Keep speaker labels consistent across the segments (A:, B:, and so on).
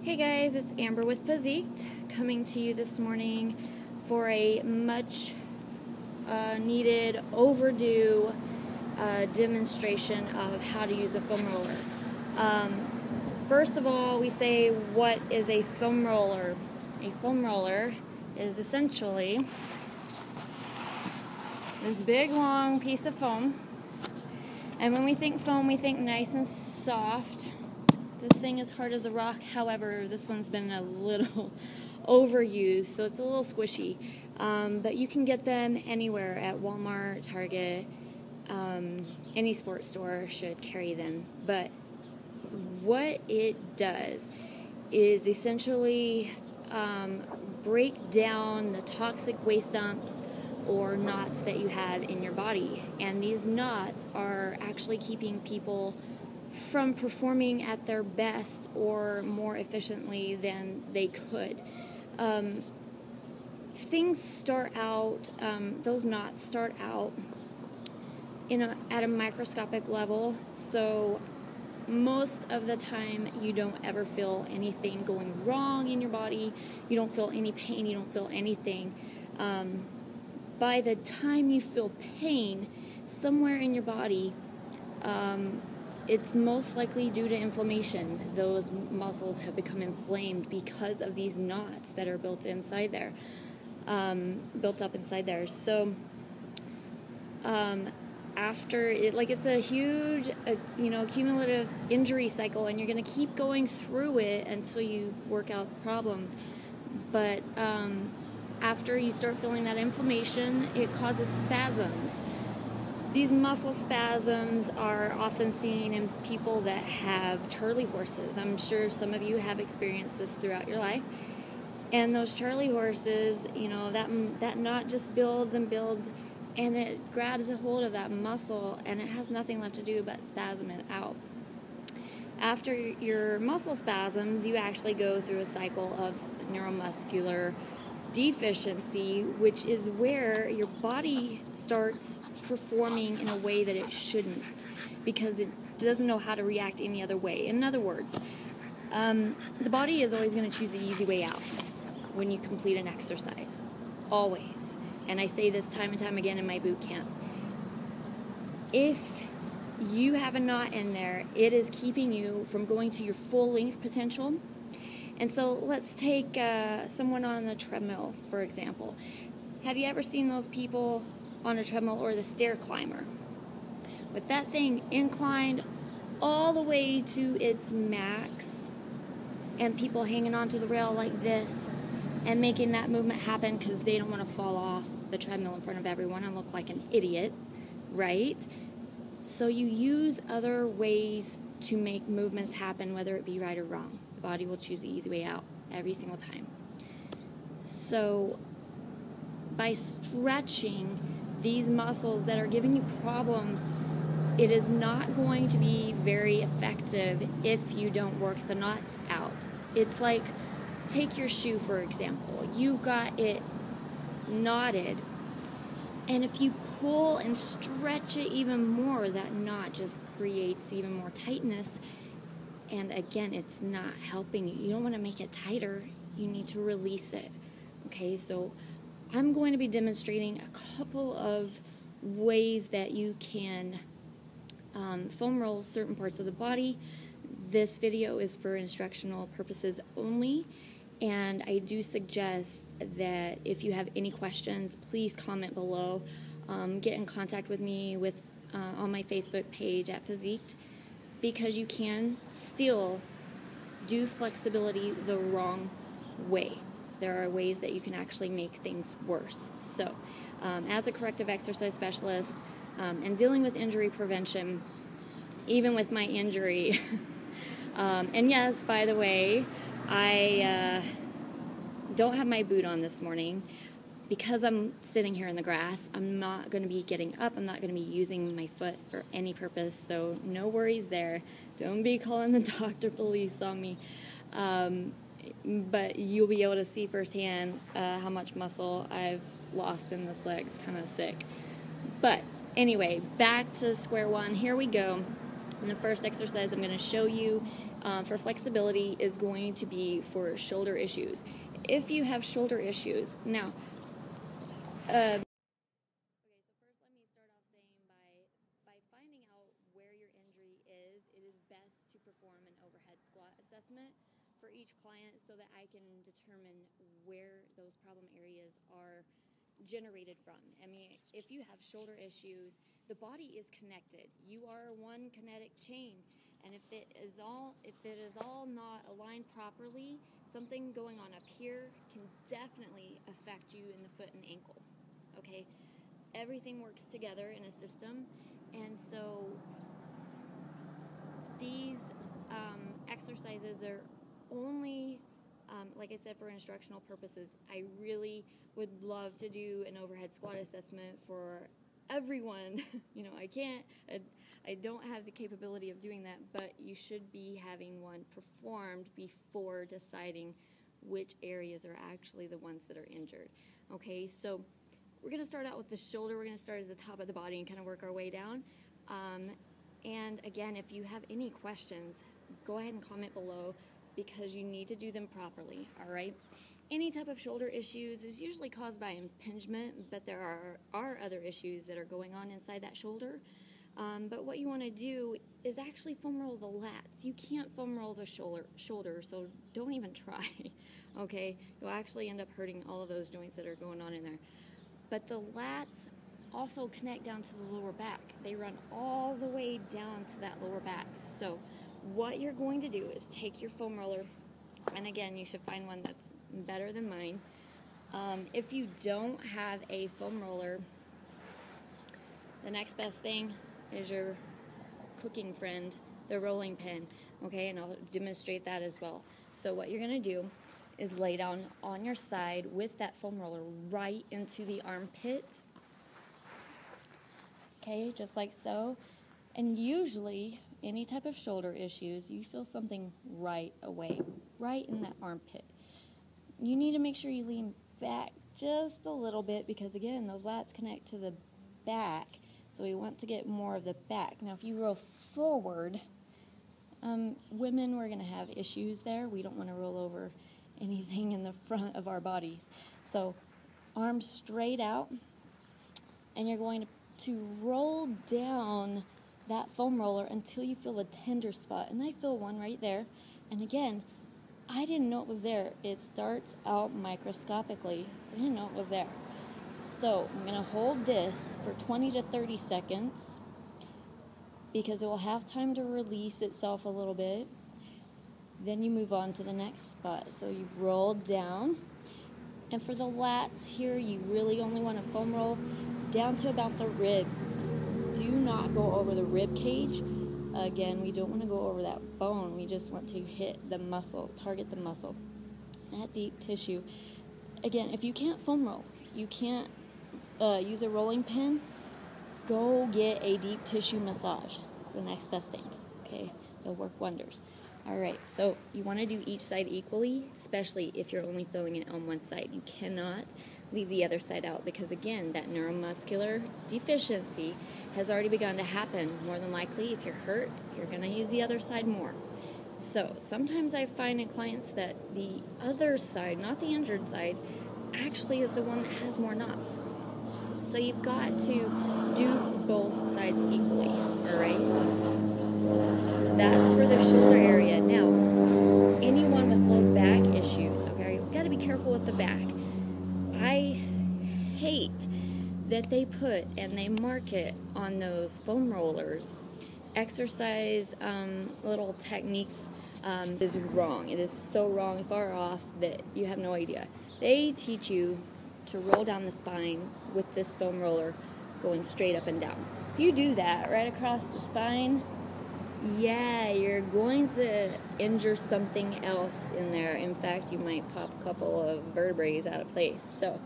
A: Hey guys, it's Amber with Physique coming to you this morning for a much needed, overdue demonstration of how to use a foam roller. First of all, we say, what is a foam roller? A foam roller is essentially this big long piece of foam, and when we think foam, we think nice and soft. This thing is hard as a rock. However, this one's been a little overused, so it's a little squishy. But you can get them anywhere at Walmart, Target, any sports store should carry them. But what it does is essentially break down the toxic waste dumps or knots that you have in your body. And these knots are actually keeping people from performing at their best or more efficiently than they could. Things start out, those knots start out at a microscopic level, so most of the time you don't ever feel anything going wrong in your body. You don't feel any pain, you don't feel anything. By the time you feel pain somewhere in your body, it's most likely due to inflammation. Those muscles have become inflamed because of these knots that are built up inside there. So after it, it's a huge, cumulative injury cycle, and you're going to keep going through it until you work out the problems. But after you start feeling that inflammation, it causes spasms. These muscle spasms are often seen in people that have Charlie horses. I'm sure some of you have experienced this throughout your life. And those Charlie horses, that knot just builds and builds, and it grabs a hold of that muscle, and it has nothing left to do but spasm it out. After your muscle spasms, you actually go through a cycle of neuromuscular deficiency, which is where your body starts performing in a way that it shouldn't, because it doesn't know how to react any other way. In other words, the body is always going to choose the easy way out when you complete an exercise. Always. And I say this time and time again in my boot camp. If you have a knot in there, it is keeping you from going to your full length potential. And so let's take someone on the treadmill, for example. Have you ever seen those people on a treadmill or the stair climber? With that thing inclined all the way to its max, and people hanging onto the rail like this and making that movement happen because they don't want to fall off the treadmill in front of everyone and look like an idiot, right? So you use other ways to make movements happen, whether it be right or wrong. The body will choose the easy way out every single time. So by stretching these muscles that are giving you problems, it is not going to be very effective if you don't work the knots out. It's like, take your shoe for example. You got it knotted, and if you pull and stretch it even more, that knot just creates even more tightness. And again, it's not helping you. You don't want to make it tighter. You need to release it. Okay, so I'm going to be demonstrating a couple of ways that you can foam roll certain parts of the body. This video is for instructional purposes only, and I do suggest that if you have any questions, please comment below. Get in contact with me on my Facebook page at Physique, because you can still do flexibility the wrong way. There are ways that you can actually make things worse. So, as a corrective exercise specialist and dealing with injury prevention, even with my injury, and yes, by the way, I don't have my boot on this morning. Because I'm sitting here in the grass, I'm not going to be getting up. I'm not going to be using my foot for any purpose, so no worries there. Don't be calling the doctor police on me. But you'll be able to see firsthand how much muscle I've lost in this leg. It's kind of sick. But anyway, back to square one. Here we go. In the first exercise, I'm going to show you for flexibility is going to be for shoulder issues. If you have shoulder issues, now, okay, so first let me start off saying by finding out where your injury is, it is best to perform an overhead squat assessment for each client so that I can determine where those problem areas are generated from. I mean, if you have shoulder issues, the body is connected. You are one kinetic chain, and if it is all not aligned properly, something going on up here can definitely affect you in the foot and ankle. Okay, everything works together in a system, and so these exercises are only like I said, for instructional purposes. I really would love to do an overhead squat assessment for everyone. You know, I don't have the capability of doing that, but you should be having one performed before deciding which areas are actually the ones that are injured. Okay, so we're going to start out with the shoulder. We're going to start at the top of the body and kind of work our way down. And again, if you have any questions, go ahead and comment below, because you need to do them properly, all right? Any type of shoulder issues is usually caused by impingement, but there are other issues that are going on inside that shoulder. But what you want to do is actually foam roll the lats. You can't foam roll the shoulder, so don't even try, okay? You'll actually end up hurting all of those joints that are going on in there. But the lats also connect down to the lower back. They run all the way down to that lower back. So what you're going to do is take your foam roller, and again, you should find one that's better than mine. If you don't have a foam roller, the next best thing is your cooking friend, the rolling pin, okay? And I'll demonstrate that as well. So what you're going to do is lay down on your side with that foam roller right into the armpit, okay, just like so. And usually, any type of shoulder issues, you feel something right away, right in that armpit. You need to make sure you lean back just a little bit, because again, those lats connect to the back, so we want to get more of the back. Now, if you roll forward, women, we're going to have issues there. We don't want to roll over anything in the front of our bodies. So arms straight out, and you're going to roll down that foam roller until you feel a tender spot, and I feel one right there. And again, I didn't know it was there. It starts out microscopically. I didn't know it was there. So I'm going to hold this for 20 to 30 seconds because it will have time to release itself a little bit. Then you move on to the next spot. So you roll down, and for the lats here, you really only want to foam roll down to about the ribs. Do not go over the rib cage. Again, we don't want to go over that bone. We just want to hit the muscle, target the muscle, that deep tissue. Again, if you can't foam roll, you can't use a rolling pin, go get a deep tissue massage. The next best thing, okay? They'll work wonders. All right, so you want to do each side equally, especially if you're only feeling it on one side. You cannot leave the other side out, because again, that neuromuscular deficiency has already begun to happen. More than likely, if you're hurt, you're going to use the other side more. So sometimes I find in clients that the other side, not the injured side, actually is the one that has more knots. So you've got to do both sides equally, all right? That's for the shoulder area. Now, anyone with low back issues, okay, you've got to be careful with the back. I hate that they put and they market on those foam rollers exercise little techniques is wrong. It is so wrong, far off, that you have no idea. They teach you to roll down the spine with this foam roller going straight up and down. If you do that right across the spine, yeah, you're going to injure something else in there. In fact, you might pop a couple of vertebrae out of place. So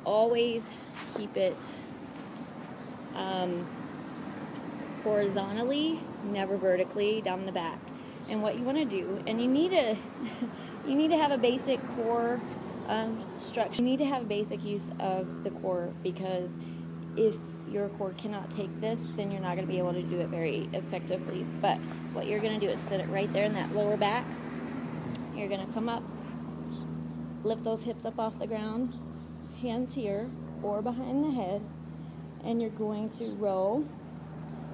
A: always keep it horizontally, never vertically down the back. And what you want to do, and you need to have a basic core structure. You need to have a basic use of the core, because if your core cannot take this, then you're not going to be able to do it very effectively. But what you're going to do is sit it right there in that lower back. You're going to come up, lift those hips up off the ground, hands here or behind the head, and you're going to roll.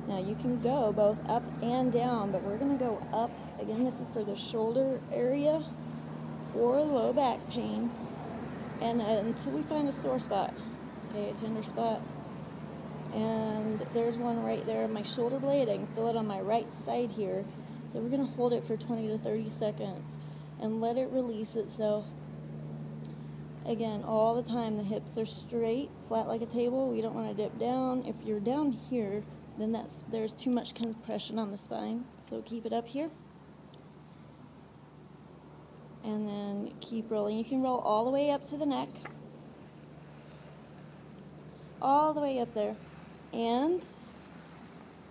A: Now you can go both up and down, but we're going to go up. Again, this is for the shoulder area or low back pain, and until we find a sore spot, okay, a tender spot. And there's one right there on my shoulder blade. I can feel it on my right side here. So we're going to hold it for 20 to 30 seconds and let it release itself. Again, all the time the hips are straight, flat like a table. We don't want to dip down. If you're down here, then there's too much compression on the spine. So keep it up here. And then keep rolling. You can roll all the way up to the neck. All the way up there. And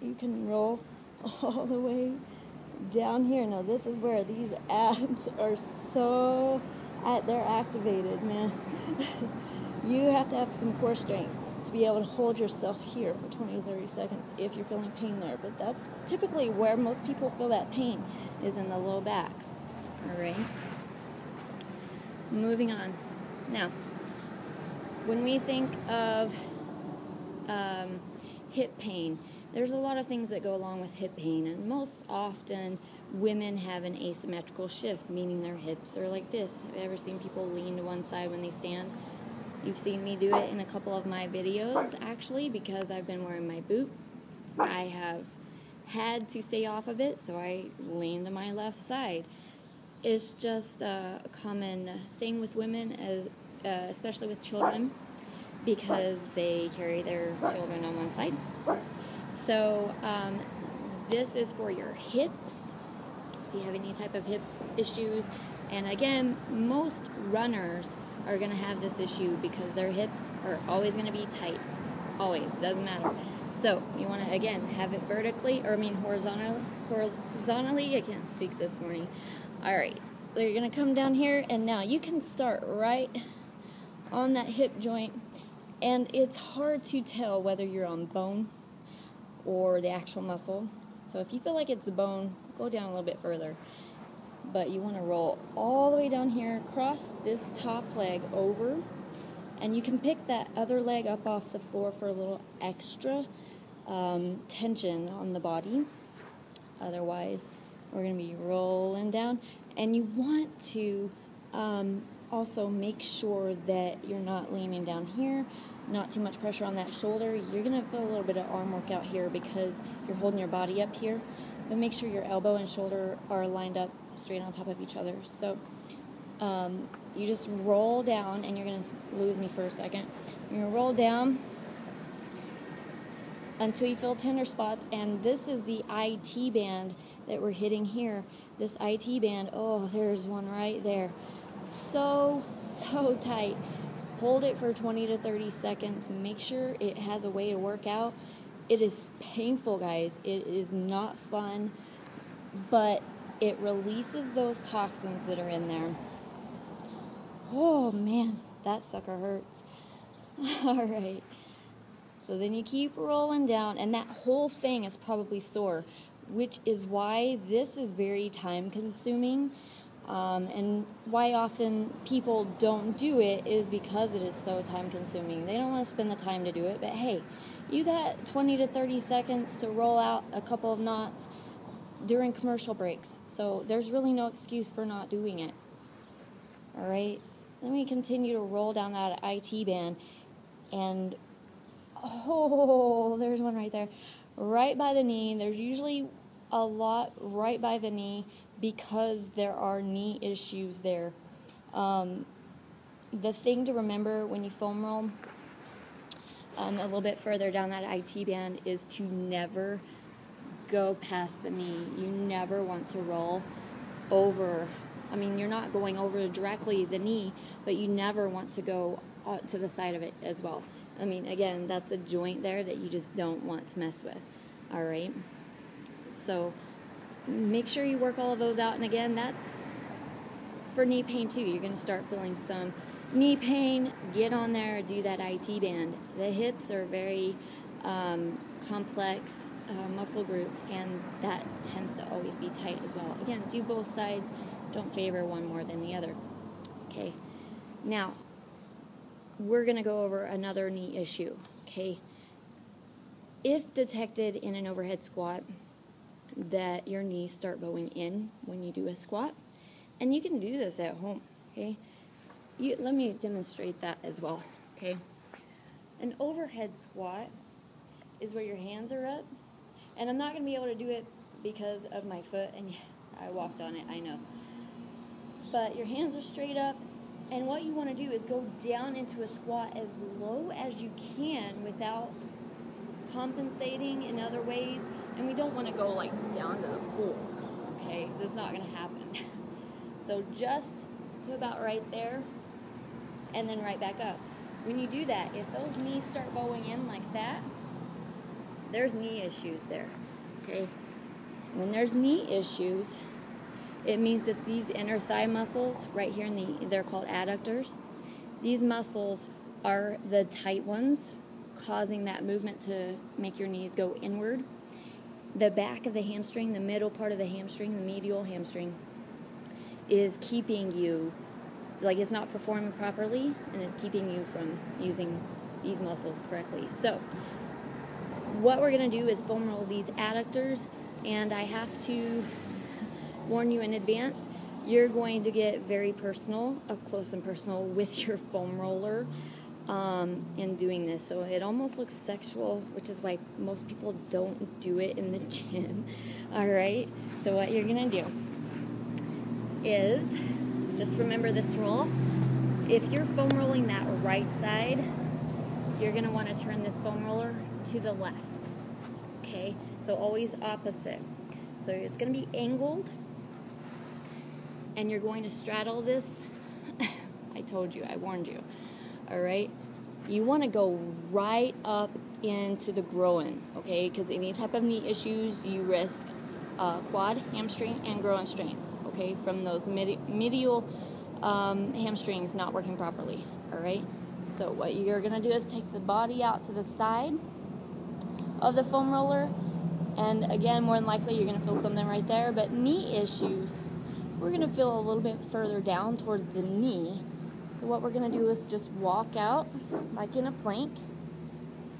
A: you can roll all the way down here. Now this is where these abs are so, they're activated, man. You have to have some core strength to be able to hold yourself here for 20 to 30 seconds if you're feeling pain there. But that's typically where most people feel that pain, is in the low back. All right. Moving on. Now, when we think of hip pain, there's a lot of things that go along with hip pain, and most often women have an asymmetrical shift, meaning their hips are like this. Have you ever seen people lean to one side when they stand? You've seen me do it in a couple of my videos, actually, because I've been wearing my boot. I have had to stay off of it, so I lean to my left side. It's just a common thing with women, especially with children, because they carry their children on one side. So this is for your hips, if you have any type of hip issues. And again, most runners are going to have this issue because their hips are always going to be tight. Always. Doesn't matter. So you want to, again, have it vertically, or I mean horizontally. I can't speak this morning. All right. So you're going to come down here, and now you can start right on that hip joint. And it's hard to tell whether you're on bone or the actual muscle. So if you feel like it's the bone, go down a little bit further. But you want to roll all the way down here, cross this top leg over, and you can pick that other leg up off the floor for a little extra tension on the body. Otherwise, we're going to be rolling down. And you want to also make sure that you're not leaning down here, not too much pressure on that shoulder. You're going to feel a little bit of arm workout here because you're holding your body up here. But make sure your elbow and shoulder are lined up straight on top of each other. So you just roll down, and you're going to lose me for a second. You're going to roll down until you feel tender spots, and this is the IT band that we're hitting here. This IT band, oh, there's one right there. So tight. Hold it for 20 to 30 seconds. Make sure it has a way to work out. It is painful, guys. It is not fun, but it releases those toxins that are in there. Oh, man, that sucker hurts. All right. So then you keep rolling down, and that whole thing is probably sore, which is why this is very time-consuming. And why often people don't do it is because it is so time-consuming. They don't want to spend the time to do it, but hey, you got 20 to 30 seconds to roll out a couple of knots during commercial breaks. So there's really no excuse for not doing it. All right, then we continue to roll down that IT band, and oh, there's one right there, right by the knee. There's usually a lot right by the knee because there are knee issues there. The thing to remember when you foam roll a little bit further down that IT band is to never go past the knee. You never want to roll over. I mean, you're not going over directly the knee, but you never want to go to the side of it as well. I mean, again, that's a joint there that you just don't want to mess with. All right? So make sure you work all of those out. And again, that's for knee pain too. You're going to start feeling some knee pain. Get on there, do that IT band. The hips are very complex muscle group, and that tends to always be tight as well. Again, do both sides. Don't favor one more than the other. Okay, now we're going to go over another knee issue. Okay, if detected in an overhead squat that your knees start bowing in when you do a squat, and you can do this at home. Okay, let me demonstrate that as well. Okay, an overhead squat is where your hands are up, and I'm not going to be able to do it because of my foot, and I walked on it, I know. But your hands are straight up, and what you want to do is go down into a squat as low as you can without compensating in other ways, and we don't want to go like down to the floor, okay, because it's not going to happen. So just to about right there, and then right back up. When you do that, if those knees start bowing in like that, there's knee issues there, okay? When there's knee issues, it means that these inner thigh muscles right here they're called adductors. These muscles are the tight ones, causing that movement to make your knees go inward. The back of the hamstring, the middle part of the hamstring, the medial hamstring, is keeping you, like it's not performing properly, and it's keeping you from using these muscles correctly. So what we're going to do is foam roll these adductors, and I have to warn you in advance, you're going to get very personal, up close and personal with your foam roller in doing this. So it almost looks sexual, which is why most people don't do it in the gym. Alright, so what you're going to do is, just remember this rule. If you're foam rolling that right side, you're going to want to turn this foam roller to the left. Okay, so always opposite. So it's going to be angled, and you're going to straddle this. I told you, I warned you. Alright, you want to go right up into the groin, okay, because any type of knee issues, you risk quad, hamstring, and groin strains, okay, from those medial hamstrings not working properly. Alright, so what you're going to do is take the body out to the side of the foam roller, and again, more than likely you're going to feel something right there, but knee issues, we're going to feel a little bit further down towards the knee. So what we're going to do is just walk out like in a plank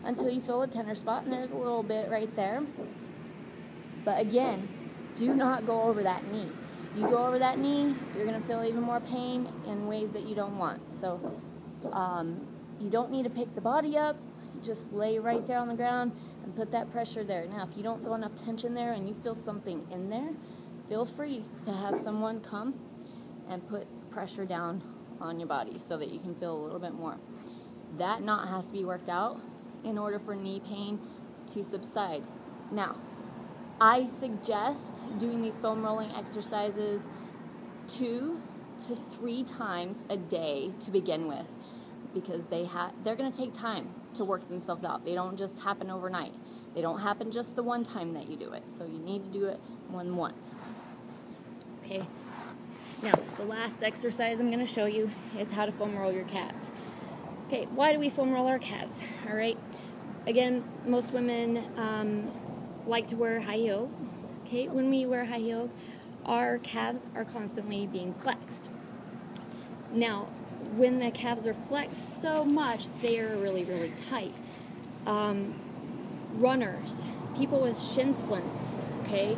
A: until you feel a tender spot, and there's a little bit right there. But again, do not go over that knee. You go over that knee, you're going to feel even more pain in ways that you don't want. So you don't need to pick the body up. You just lay right there on the ground and put that pressure there. Now, if you don't feel enough tension there and you feel something in there, feel free to have someone come and put pressure down on your body so that you can feel a little bit more. That knot has to be worked out in order for knee pain to subside. Now, I suggest doing these foam rolling exercises 2 to 3 times a day to begin with, because they're going to take time to work themselves out. They don't just happen overnight. They don't happen just the one time that you do it. So you need to do it more than once. Okay. Now, the last exercise I'm going to show you is how to foam roll your calves. Okay, why do we foam roll our calves? All right. Again, most women like to wear high heels. Okay, when we wear high heels, our calves are constantly being flexed. Now, when the calves are flexed so much, they are really, really tight. Runners, people with shin splints, okay,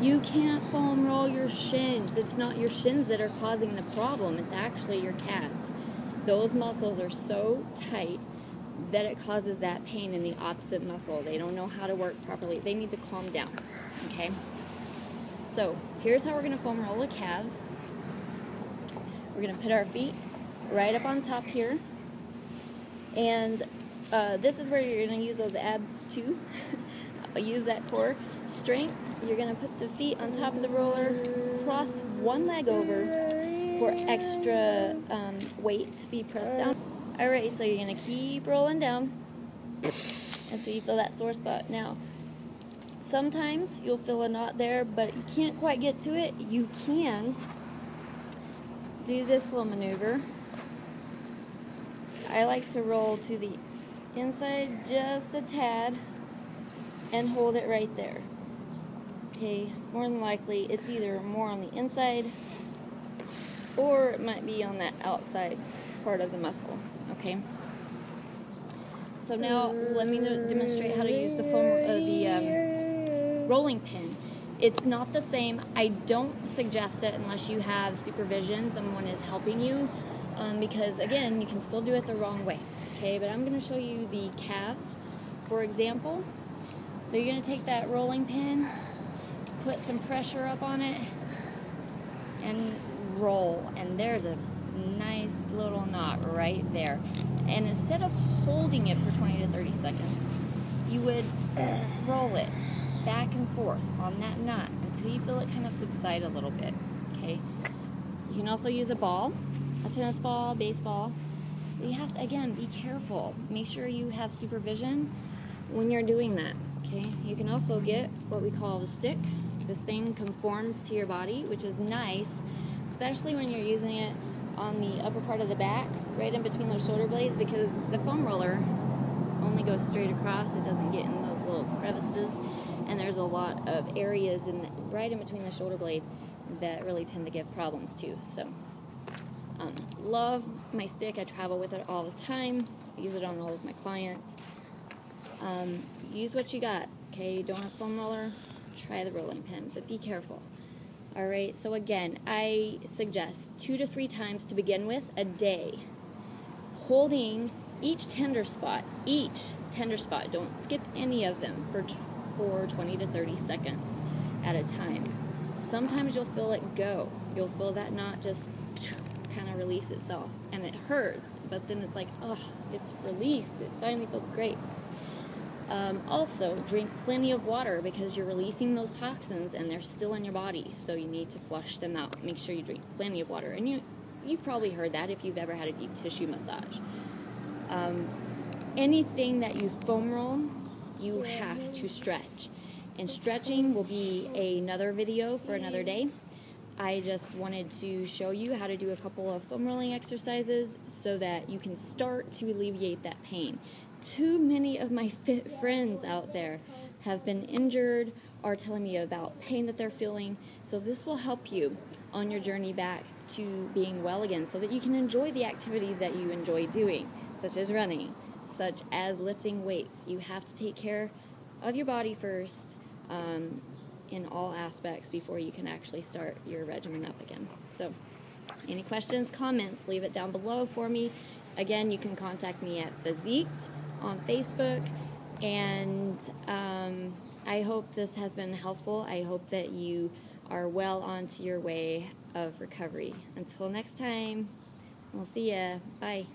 A: you can't foam roll your shins. It's not your shins that are causing the problem. It's actually your calves. Those muscles are so tight that it causes that pain in the opposite muscle. They don't know how to work properly. They need to calm down, okay? So here's how we're going to foam roll the calves. We're going to put our feet right up on top here, and this is where you're going to use those abs too. Use that core strength. You're going to put the feet on top of the roller, cross one leg over for extra weight to be pressed down. Alright, so you're going to keep rolling down until you feel that sore spot. Now, sometimes you'll feel a knot there, but you can't quite get to it. You can do this little maneuver. I like to roll to the inside just a tad, and hold it right there. Okay, more than likely it's either more on the inside or it might be on that outside part of the muscle. Okay. So now let me demonstrate how to use the rolling pin. It's not the same. I don't suggest it unless you have supervision, someone is helping you, because again, you can still do it the wrong way. Okay, but I'm going to show you the calves, for example. So you're going to take that rolling pin, put some pressure up on it, and roll. And there's a nice little knot right there. And instead of holding it for 20 to 30 seconds, you would roll it back and forth on that knot until you feel it kind of subside a little bit. Okay. You can also use a ball, a tennis ball, baseball. You have to, again, be careful. Make sure you have supervision when you're doing that. Okay. You can also get what we call the stick. This thing conforms to your body, which is nice, especially when you're using it on the upper part of the back, right in between those shoulder blades, because the foam roller only goes straight across. It doesn't get in those little crevices, and there's a lot of areas right in between the shoulder blade that really tend to give problems too. So love my stick. I travel with it all the time. I use it on all of my clients. Use what you got. Okay, you don't have a foam roller, try the rolling pin, but be careful. All right, so again, I suggest 2 to 3 times to begin with a day, holding each tender spot, don't skip any of them for 20 to 30 seconds at a time. Sometimes you'll feel it go. You'll feel that knot just kind of release itself, and it hurts, but then it's like, oh, it's released. It finally feels great. Also, drink plenty of water because you're releasing those toxins and they're still in your body, so you need to flush them out. Make sure you drink plenty of water. And you've probably heard that if you've ever had a deep tissue massage. Anything that you foam roll, you have to stretch. And stretching will be another video for another day. I just wanted to show you how to do a couple of foam rolling exercises so that you can start to alleviate that pain. Too many of my fit friends out there have been injured or telling me about pain that they're feeling. So this will help you on your journey back to being well again so that you can enjoy the activities that you enjoy doing, such as running, such as lifting weights. You have to take care of your body first in all aspects before you can actually start your regimen up again. So any questions, comments, leave it down below for me. Again, you can contact me at Physique on Facebook, and I hope this has been helpful. I hope that you are well onto your way of recovery. Until next time, we'll see ya. Bye.